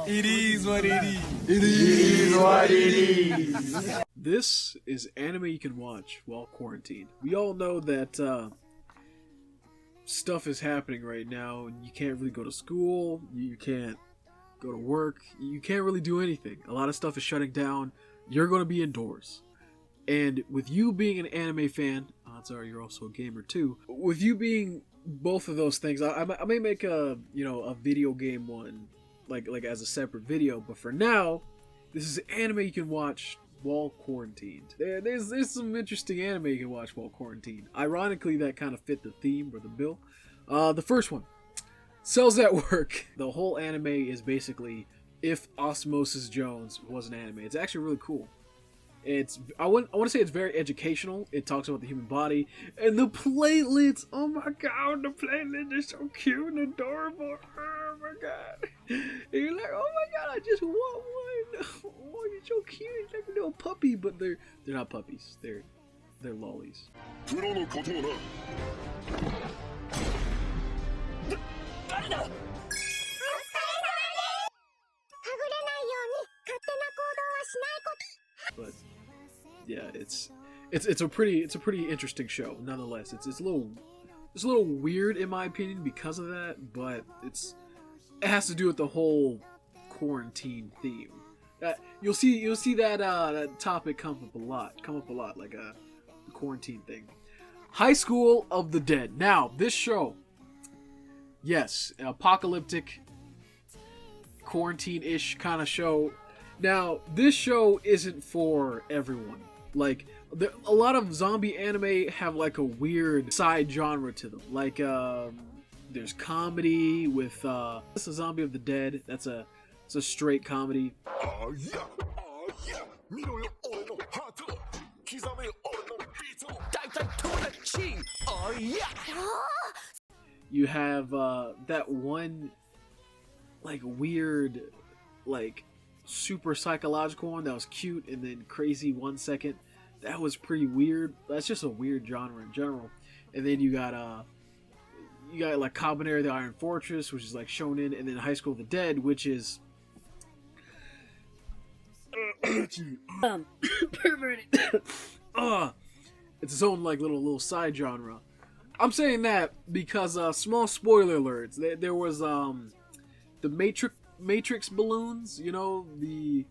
It is what it is. It is what it is. This is anime you can watch while quarantined. We all know that stuff is happening right now, and you can't really go to school, you can't go to work, you can't really do anything. A lot of stuff is shutting down. You're going to be indoors. And with you being an anime fan, odds are you're also a gamer too. With you being both of those things, I may make a video game one, like as a separate video. But for now, this is anime you can watch while quarantined. There's some interesting anime you can watch while quarantined. Ironically, that kind of fit the theme or the bill. The first one, Cells at Work. The whole anime is basically if Osmosis Jones was an anime. It's actually really cool. I want to say it's very educational. It talks about the human body and the platelets. Oh my god, the platelets are so cute and adorable. Oh my god. And you're like, oh my god, I just want one. Oh, you're so cute. It's like a little puppy, but they're not puppies. They're lollies. But yeah, it's a pretty interesting show nonetheless. It's a little weird in my opinion because of that, but it has to do with the whole quarantine theme. You'll see that topic come up a lot, like a quarantine thing. High School of the Dead. Now, this show, yes, an apocalyptic quarantine-ish kind of show. Now, this show isn't for everyone. Like, a lot of zombie anime have like a weird side genre to them. Like, there's comedy with this is Zombie of the Dead. It's a straight comedy. You have that one like weird, like super psychological one that was cute and then crazy 1 second. That was pretty weird. That's just a weird genre in general. And then you got like Carbonaria, the Iron Fortress, which is like shonen, and then High School of the Dead, which is it's its own like little side genre. I'm saying that because small spoiler alerts. There was the Matrix balloons, you know, the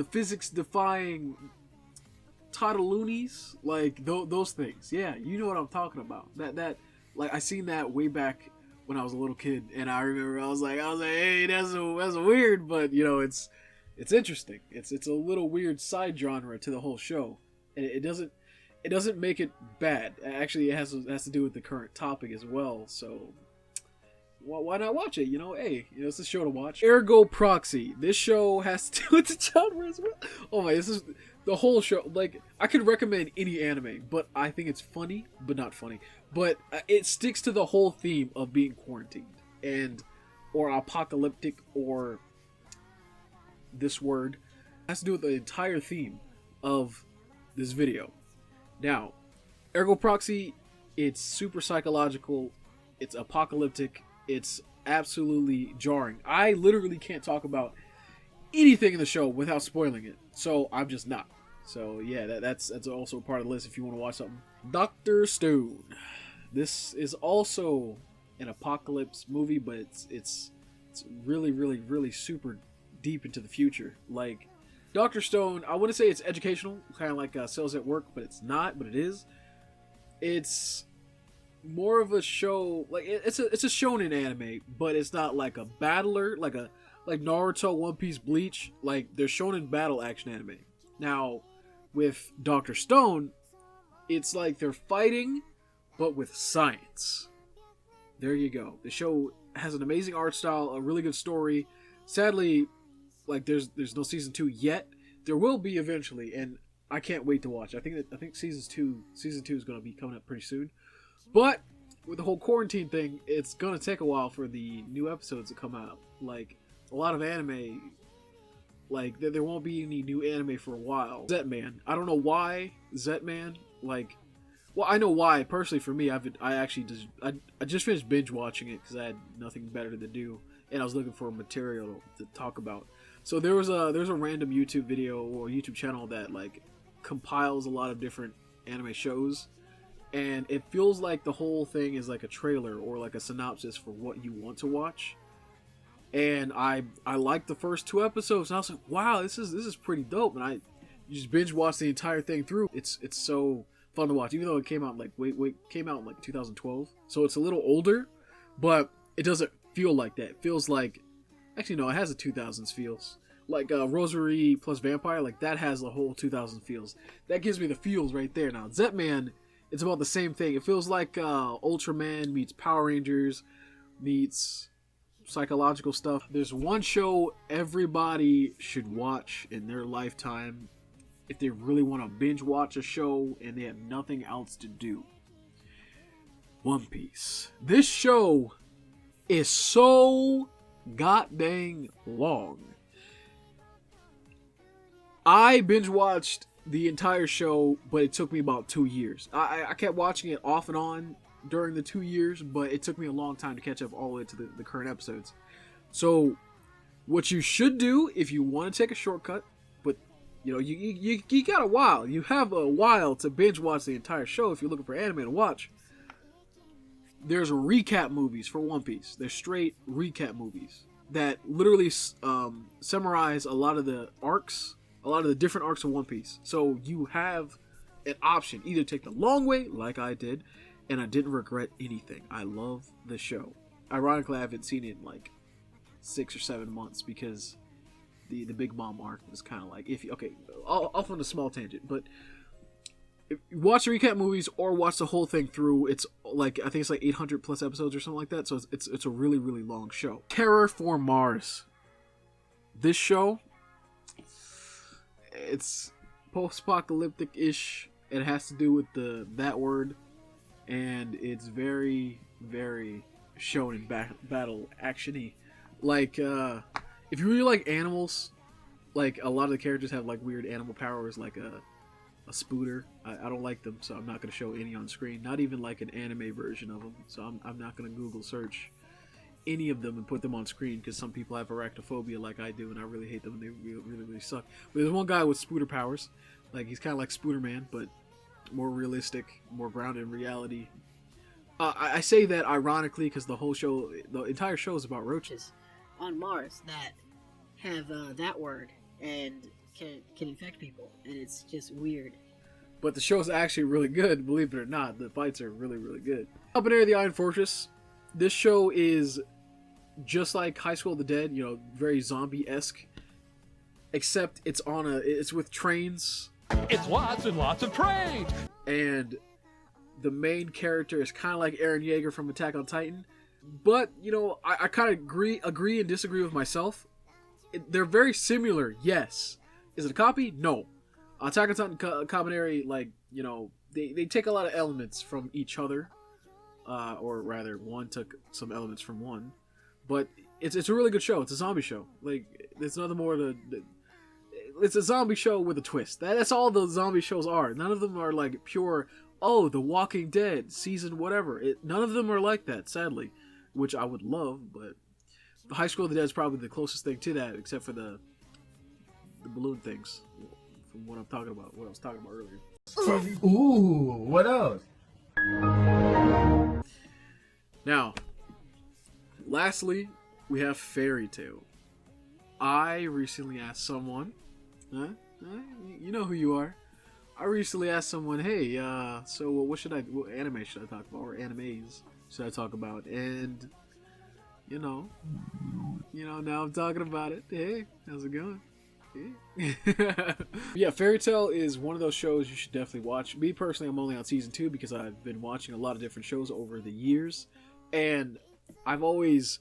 physics defying Toddaloonies, like those things. Yeah, you know what I'm talking about. That like I seen that way back when I was a little kid, and I remember I was like, hey, that's weird, but you know, it's interesting. It's a little weird side genre to the whole show, and it doesn't make it bad. Actually, it has to do with the current topic as well. So why not watch it? You know, hey, you know, it's a show to watch. Ergo Proxy. This show has to do with the genre as well. Oh my, this is the whole show. Like, I could recommend any anime, but I think it's funny, but not funny. But it sticks to the whole theme of being quarantined or apocalyptic, or this word has to do with the entire theme of this video. Now, Ergo Proxy, it's super psychological, it's apocalyptic, it's absolutely jarring. I literally can't talk about anything in the show without spoiling it, so I'm just not. So yeah, that's also part of the list if you want to watch something. Dr. Stone. This is also an apocalypse movie, but it's really super deep into the future. Like, Dr. Stone, I wouldn't say it's educational, kind of like Cells at Work, but it's not, but it is. It's more of a show, like it's a shonen anime, but it's not like a battler, like Naruto, One Piece, Bleach. Like, they're shonen battle action anime. Now, with Dr. Stone, it's like they're fighting, but with science. There you go. The show has an amazing art style, a really good story. Sadly, like there's no season 2 yet. There will be eventually, and I can't wait to watch. I think season 2 is going to be coming up pretty soon. But with the whole quarantine thing, it's going to take a while for the new episodes to come out. Like, a lot of anime, like there won't be any new anime for a while. Zetteman. I don't know why Zetteman, like, Well, I know why. Personally, for me, I just finished binge watching it because I had nothing better to do, and I was looking for material to talk about. So there's a random YouTube video or YouTube channel that like compiles a lot of different anime shows, and it feels like the whole thing is like a trailer or like a synopsis for what you want to watch. And I liked the first 2 episodes, and I was like, wow, this is pretty dope. And you just binge watch the entire thing through. It's so fun to watch, even though it came out came out in like 2012, so it's a little older, but it doesn't feel like that. It feels like, actually no, it has a 2000s feels. Like Rosary plus Vampire, like that has the whole 2000 feels. That gives me the feels right there. Now Zetman, it's about the same thing. It feels like Ultraman meets Power Rangers meets psychological stuff. There's one show everybody should watch in their lifetime if they really want to binge watch a show and they have nothing else to do. One Piece. This show is so goddamn long. I binge watched the entire show, but it took me about 2 years. I kept watching it off and on during the 2 years, but it took me a long time to catch up all the way to the current episodes. So what you should do if you want to take a shortcut, but you know you got a while, you have a while to binge watch the entire show if you're looking for anime to watch. There's recap movies for One Piece. They're straight recap movies that literally summarize a lot of the arcs, a lot of the different arcs of One Piece. So you have an option, either take the long way like I did, and I didn't regret anything. I love the show. Ironically, I haven't seen it in like 6 or 7 months because the Big Mom arc was kind of like iffy. Okay, off on a small tangent, but if you watch the recap movies or watch the whole thing through, it's like, I think it's like 800 plus episodes or something like that. So it's a really, really long show. Terraform Mars. This show, it's post-apocalyptic-ish. It has to do with that word. And it's very, very shonen battle action-y. Like, if you really like animals, like a lot of the characters have like weird animal powers, like a spooter. I don't like them, so I'm not going to show any on screen. Not even like an anime version of them. So I'm not going to Google search any of them and put them on screen because some people have arachnophobia like I do, and I really hate them. They really, really suck. But there's one guy with spooter powers. Like, he's kind of like Spooderman, but more realistic, more grounded in reality. I say that ironically because the entire show is about roaches on Mars that have that word and can infect people, and it's just weird. But the show's actually really good, believe it or not. The fights are really, really good. Carbonaria the Iron Fortress. This show is just like High School of the Dead, you know, very zombie-esque. Except it's with trains. It's lots and lots of trains! And the main character is kind of like Eren Yeager from Attack on Titan. But, you know, I kind of agree and disagree with myself. They're very similar, yes. Is it a copy? No. Attack on Titan and Carbonaria, like, you know, they take a lot of elements from each other. Or rather, one took some elements from one. But it's a really good show. It's a zombie show. Like, there's nothing more to... It's a zombie show with a twist. That's all the zombie shows are. None of them are like pure, oh, The Walking Dead, season whatever. None of them are like that, sadly. Which I would love, but... The High School of the Dead is probably the closest thing to that, except for the balloon things. From what I'm talking about, what I was talking about earlier. Ooh, what else? Now, lastly, we have Fairy Tail. I recently asked someone, you know who you are. I recently asked someone, hey, so what anime should I talk about, or animes should I talk about? And, you know, now I'm talking about it. Hey, how's it going? Hey. Yeah, Fairy Tail is one of those shows you should definitely watch. Me personally, I'm only on season 2 because I've been watching a lot of different shows over the years, and I've always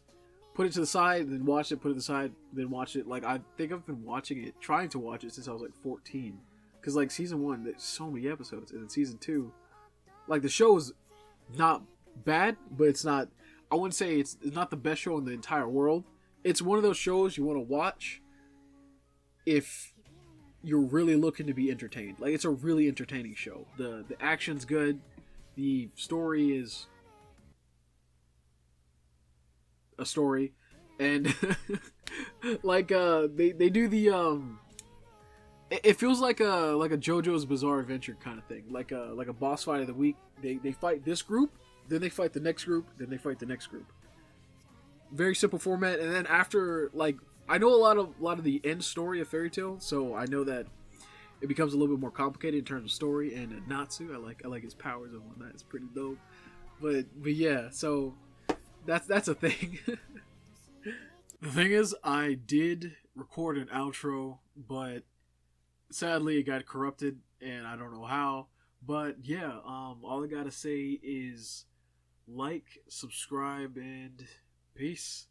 put it to the side, then watch it, put it to the side, then watch it. Like, I think I've been watching it, trying to watch it since I was like 14. Because, like, season 1, there's so many episodes. And then season 2, like, the show is not bad, but it's not, I wouldn't say it's not the best show in the entire world. It's one of those shows you want to watch if you're really looking to be entertained. Like, it's a really entertaining show. The action's good. the story is a story, and like they do the it feels like a JoJo's Bizarre Adventure kind of thing, like a boss fight of the week. They fight this group, then they fight the next group, then they fight the next group. Very simple format, and then after, like, I know a lot of the end story of Fairy Tail, so I know that it becomes a little bit more complicated in terms of story. And Natsu, I like his powers and whatnot. It's pretty dope. But yeah, so that's a thing. The thing is, I did record an outro, but sadly it got corrupted, and I don't know how. But yeah, all I gotta say is like, subscribe, and peace.